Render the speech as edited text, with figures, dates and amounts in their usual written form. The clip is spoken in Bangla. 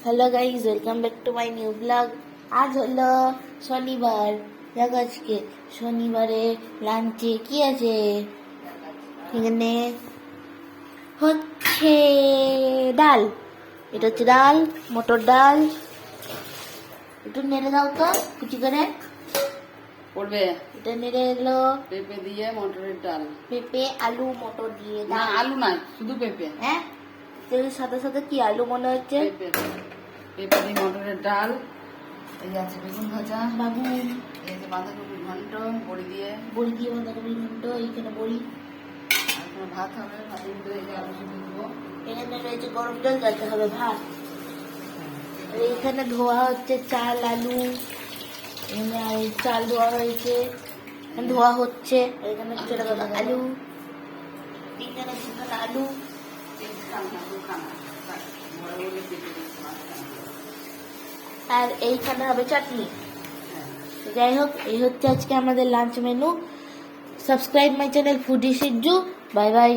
Hello guys, welcome back to my new blog. আজ হলো শনিবার। দেখো আজকে শনিবারে লাঞ্চে কি আছে। এখানে হচ্ছে ডাল, এটা হচ্ছে ডাল, মটর ডাল। একটু নেড়ে দাও তো কুচি করে পড়বে। এটা নেড়ে এলো। পেঁপে দিয়ে মটরের ডাল, পেঁপে আলু মটর দিয়ে না ডাল। আলু নাই, শুধু পেঁপে। হ্যাঁ, এর সাথে সাথে কি আলু মনে হচ্ছে? পেঁপে পেঁপে দিয়ে মটরের ডাল। এই আছে বেগুন ভাজা, বাবু এই যে বাঁধাকপির ঘন্ট, বড়ি দিয়ে। বড়ি দিয়ে বাঁধাকপির ঘন্ট, এইখানে বড়ি। আর এখানে ভাত হবে, ভাতের ভিতরে এই যে আলু সিদ্ধ দেবো। এখানে রয়েছে গরম জল, যাতে হবে ভাত। আর এইখানে ধোয়া হচ্ছে চাল আলু। এখানে আর এই চাল ধোয়া হয়েছে, এখানে ধোয়া হচ্ছে। আর এখানে ছোট ছোট আলু, তিনখানা তিনখানা আলু। আর এইখানে হবে চাটনি। যাই হোক, এই হচ্ছে আজকে আমাদের lunch menu. Subscribe my channel foodie Sijju. Bye by.